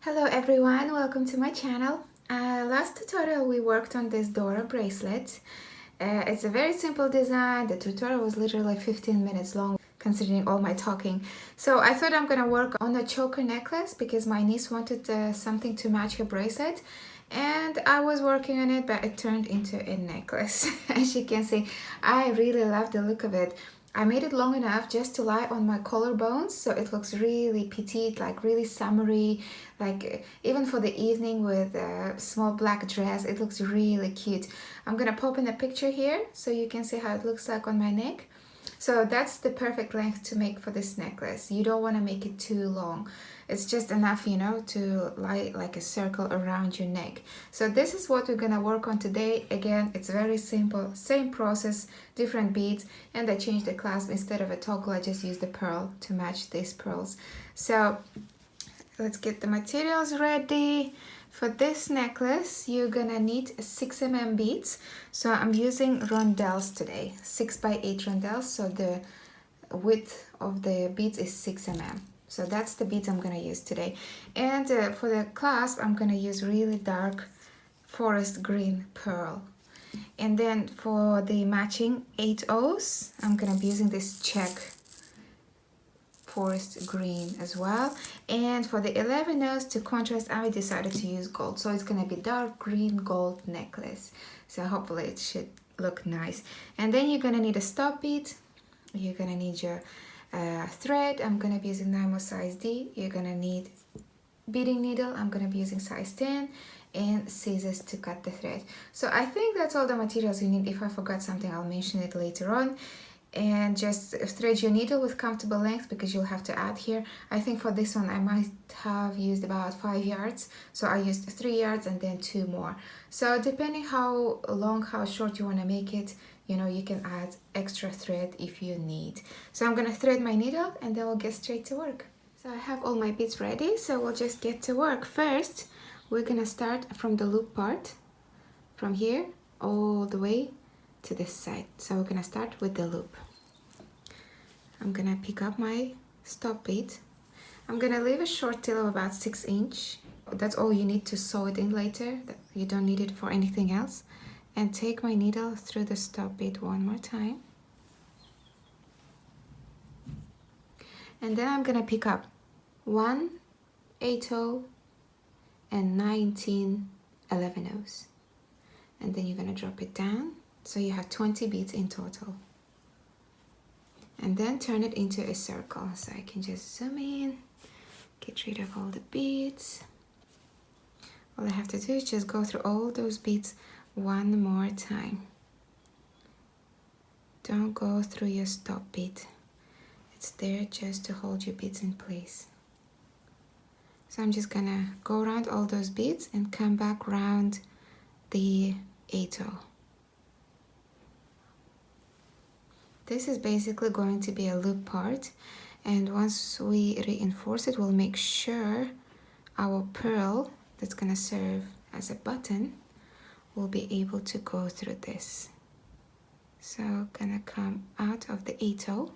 Hello everyone, welcome to my channel. Last tutorial we worked on this Dora bracelet. It's a very simple design. The tutorial was literally like 15 minutes long considering all my talking. So I thought I'm gonna work on a choker necklace because my niece wanted something to match her bracelet, and I was working on it, but it turned into a necklace. As you can see, I really love the look of it. I made it long enough just to lie on my collarbones, so it looks really petite, like really summery, like even for the evening with a small black dress, it looks really cute. I'm gonna pop in a picture here so you can see how it looks like on my neck. So that's the perfect length to make for this necklace. You don't want to make it too long. It's just enough, you know, to lie like a circle around your neck. So this is what we're gonna work on today. Again, it's very simple, same process, different beads, and I changed the clasp. Instead of a toggle, I just used the pearl to match these pearls. So let's get the materials ready. For this necklace, you're gonna need 6 mm beads. So I'm using rondelles today, 6x8 rondelles. So the width of the beads is 6 mm. So that's the beads I'm gonna use today. And for the clasp, I'm gonna use really dark forest green pearl. And then for the matching 8 O's, I'm gonna be using this check forest green as well. And for the 11 O's to contrast, I decided to use gold, so it's gonna be dark green gold necklace. So hopefully it should look nice. And then you're gonna need a stop bead, you're gonna need your thread. I'm gonna be using Nymo size D. You're gonna need beading needle. I'm gonna be using size 10, and scissors to cut the thread. So I think that's all the materials you need. If I forgot something, I'll mention it later on. And just thread your needle with comfortable length because you'll have to add here. I think for this one I might have used about 5 yards, so I used 3 yards and then 2 more. So depending how long, how short you want to make it, you know, you can add extra thread if you need. So I'm gonna thread my needle and then we'll get straight to work. So I have all my beads ready, so we'll just get to work. First, we're gonna start from the loop part, from here all the way to this side. So we're gonna start with the loop. I'm gonna pick up my stop bead. I'm gonna leave a short tail of about 6 inch. That's all you need to sew it in later. You don't need it for anything else. And take my needle through the stop bead one more time. And then I'm gonna pick up 1 8-0 and 19 11-0s. And then you're gonna drop it down. So you have 20 beads in total. And then turn it into a circle. So I can just zoom in, get rid of all the beads. All I have to do is just go through all those beads one more time. Don't go through your stop bead. It's there just to hold your beads in place. So I'm just gonna go around all those beads and come back around the 8-0. This is basically going to be a loop part, and once we reinforce it, we'll make sure our pearl that's gonna serve as a button will be able to go through this. So gonna come out of the 8-0.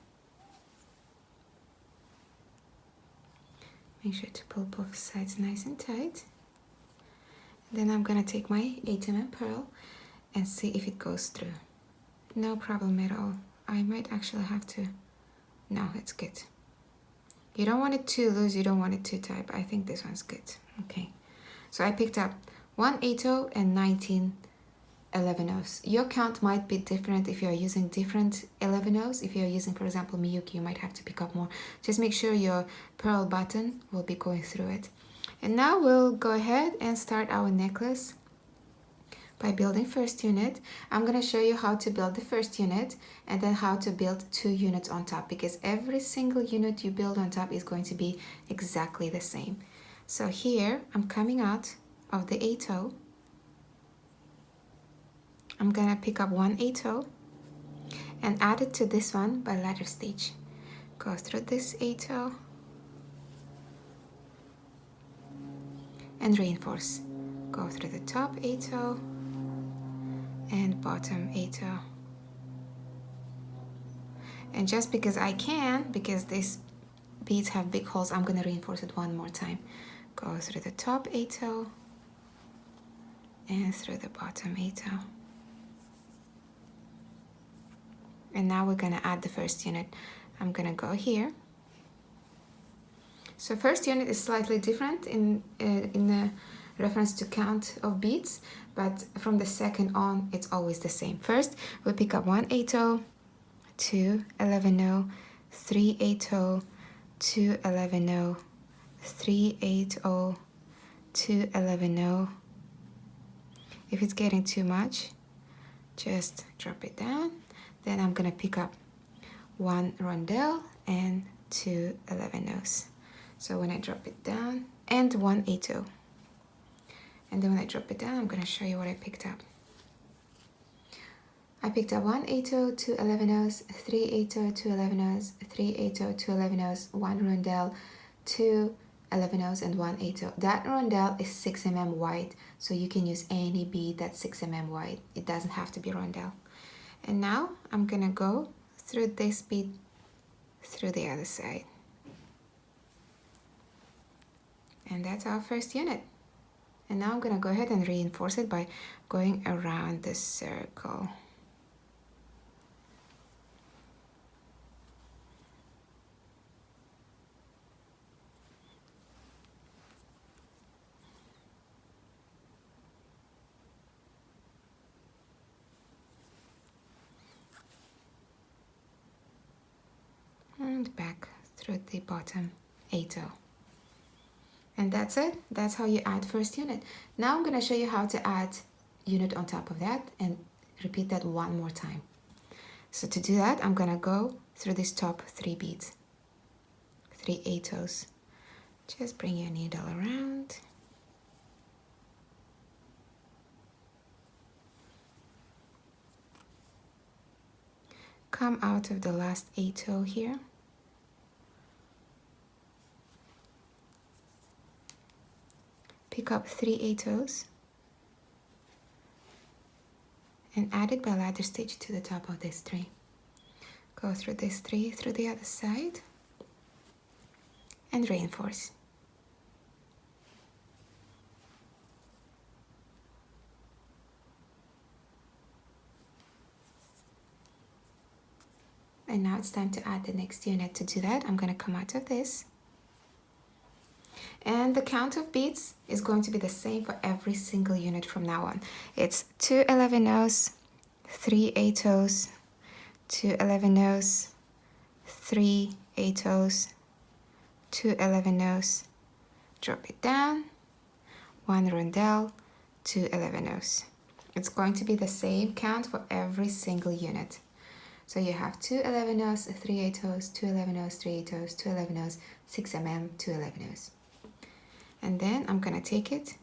Make sure to pull both sides nice and tight. Then I'm gonna take my 8 mm pearl and see if it goes through. No problem at all. I might actually have to, no, it's good. You don't want it too loose, you don't want it too tight, but I think this one's good. Okay, so I picked up 1 8-0 and 19 11-0s. Your count might be different if you're using different 11-0s. If you're using, for example, Miyuki, you might have to pick up more. Just make sure your pearl button will be going through it. And now we'll go ahead and start our necklace by building first unit. I'm going to show you how to build the first unit and then how to build 2 units on top, because every single unit you build on top is going to be exactly the same. So here I'm coming out of the 8-0. I'm going to pick up 1 8-0 and add it to this one by ladder stitch. Go through this 8-0 and reinforce. Go through the top 8-0 and bottom 8-0. And just because I can, because these beads have big holes, I'm going to reinforce it one more time. Go through the top 8-toe and through the bottom 8-toe. And now we're gonna add the first unit. I'm gonna go here. So first unit is slightly different in the reference to count of beads, but from the second on, it's always the same. First, we pick up 1 8-toe, 2 11-0, 3 8-toe, 2 11-0, 3 8-0, 2 11-0. If it's getting too much, just drop it down. Then I'm gonna pick up 1 rondelle and 2 11-0s. So when I drop it down, and 1 8-toe. And then when I drop it down, I'm gonna show you what I picked up. I picked up 1 8-toe, 2 11-0s, 3 8-toe, 2 11-0s, 3 8-toe, 2 11-0s, 1 rondelle, 2 11-0s, and 1 8-toe. That rondelle is 6 mm wide, so you can use any bead that's 6 mm wide. It doesn't have to be rondelle. And now I'm gonna go through this bead through the other side. And that's our first unit. And now I'm gonna go ahead and reinforce it by going around the circle. And back through the bottom 8-toe. And that's it. That's how you add first unit. Now I'm gonna show you how to add unit on top of that and repeat that one more time. So to do that, I'm gonna go through these top 3 beads, 3 8-toes. Just bring your needle around. Come out of the last 8-toe here. Pick up 3 8-toes and add it by ladder stitch to the top of this 3. Go through this 3 through the other side and reinforce. And now it's time to add the next unit. To do that, I'm going to come out of this. And the count of beads is going to be the same for every single unit from now on. It's 2 11-0s, 3 8-toes, 2 11-0s, 3 8-toes, 2 11-0s, drop it down, 1 rondelle, 2 11-0s. It's going to be the same count for every single unit. So you have 2 11-0s, 3 8-toes, 2 11-0s, 3 8-toes, 2 11-0s, 6 mm, 2 11-0s. And then I'm gonna take it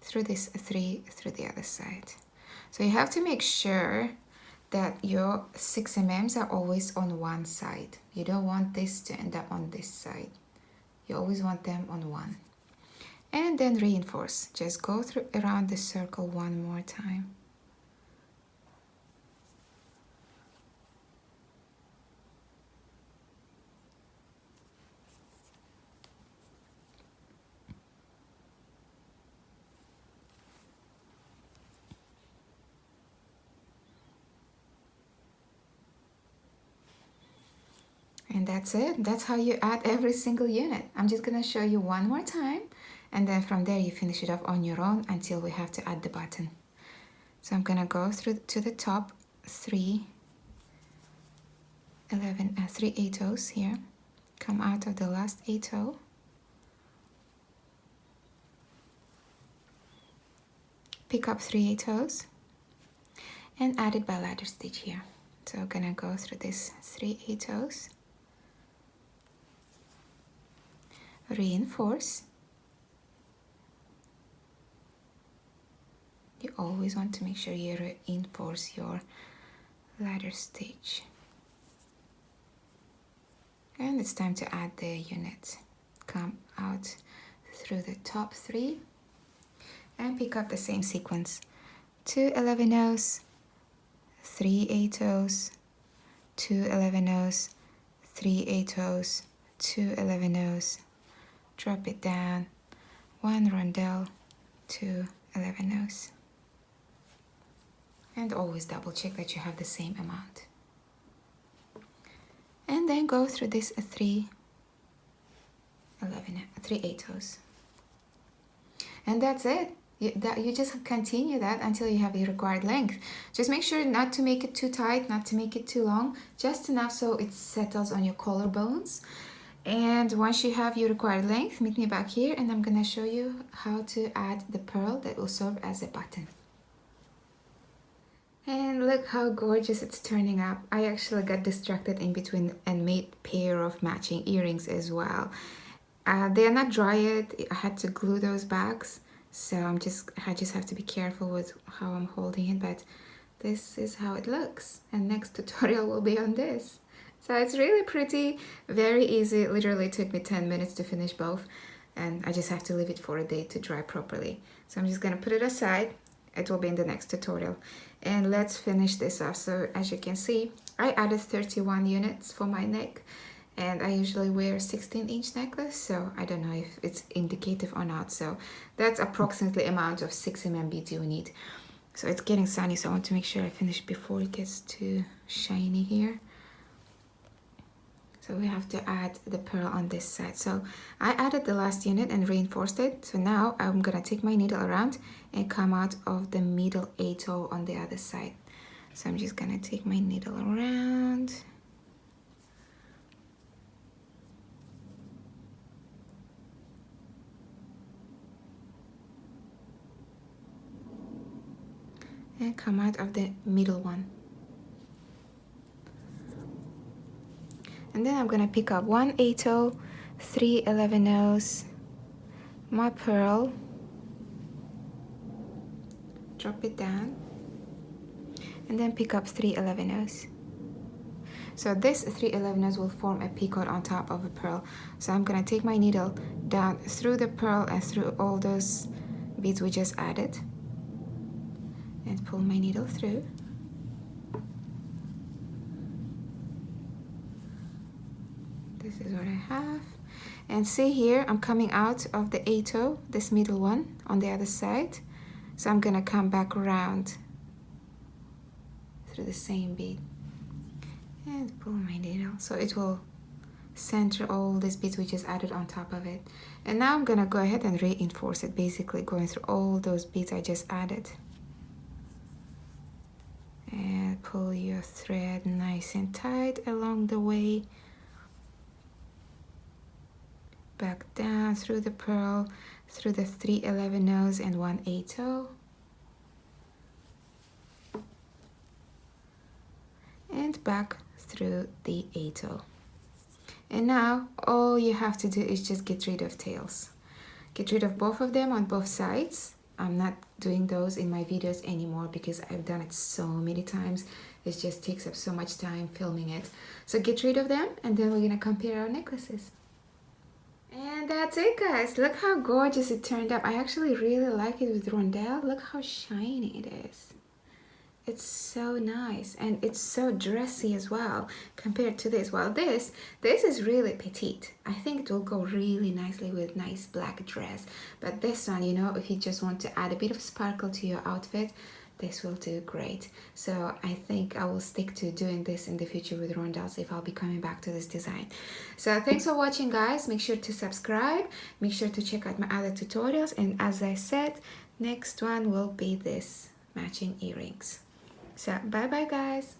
through this 3 through the other side. So you have to make sure that your 6 mm's are always on one side. You don't want this to end up on this side. You always want them on one. And then reinforce. Just go through around the circle one more time. And that's it. That's how you add every single unit. I'm just gonna show you one more time, and then from there you finish it off on your own until we have to add the button. So I'm gonna go through to the top 3 8-toes here, come out of the last 8-toe, pick up 3 8-toes and add it by ladder stitch here. So I'm gonna go through this 3 8-toes, reinforce. You always want to make sure you reinforce your ladder stitch. And it's time to add the unit. Come out through the top 3 and pick up the same sequence. 2 11-0s, 3 8-toes, 2 11-0s, 3 8-toes, 2 11-0s, drop it down, 1 rondelle, 2 11 nose. And always double check that you have the same amount. And then go through this 3 8 toes. And that's it. You just continue that until you have the required length. Just make sure not to make it too tight, not to make it too long, just enough so it settles on your collarbones. And once you have your required length, meet me back here and I'm gonna show you how to add the pearl that will serve as a button. And look how gorgeous it's turning up. I actually got distracted in between and made a pair of matching earrings as well. They are not dry yet. I had to glue those bags, so I just have to be careful with how I'm holding it, but this is how it looks. And next tutorial will be on this. So it's really pretty, very easy. It literally took me 10 minutes to finish both, and I just have to leave it for a day to dry properly. So I'm just gonna put it aside. It will be in the next tutorial. And let's finish this off. So as you can see, I added 31 units for my neck, and I usually wear 16-inch necklace, so I don't know if it's indicative or not. So that's approximately amount of 6 mm beads you need. So it's getting sunny, so I want to make sure I finish before it gets too shiny here. So we have to add the pearl on this side. So I added the last unit and reinforced it. So now I'm gonna take my needle around and come out of the middle A-toe on the other side. So I'm just gonna take my needle around. And come out of the middle one. And then I'm gonna pick up 1 A-toe, 3 11 nose, my pearl, drop it down, and then pick up 3 11 nose. So this 3 11 nose will form a picot on top of a pearl. So I'm gonna take my needle down through the pearl and through all those beads we just added, and pull my needle through. This is what I have. And see here, I'm coming out of the A-toe, this middle one, on the other side. So I'm gonna come back around through the same bead and pull my needle. So it will center all these beads we just added on top of it. And now I'm gonna go ahead and reinforce it, basically going through all those beads I just added. And pull your thread nice and tight along the way. Back down through the pearl, through the 3 11 nose and 1 A-toe. And back through the A-toe. And now all you have to do is just get rid of tails. Get rid of both of them on both sides. I'm not doing those in my videos anymore because I've done it so many times. It just takes up so much time filming it. So get rid of them, and then we're gonna compare our necklaces. And that's it, guys. Look how gorgeous it turned up. I actually really like it with rondelle. Look how shiny it is. It's so nice, and it's so dressy as well compared to this. Well, this is really petite. I think it will go really nicely with nice black dress. But this one, you know, if you just want to add a bit of sparkle to your outfit, this will do great. So I think I will stick to doing this in the future with rondelles if I'll be coming back to this design. So thanks for watching, guys. Make sure to subscribe. Make sure to check out my other tutorials. And as I said, next one will be this matching earrings. So bye bye, guys.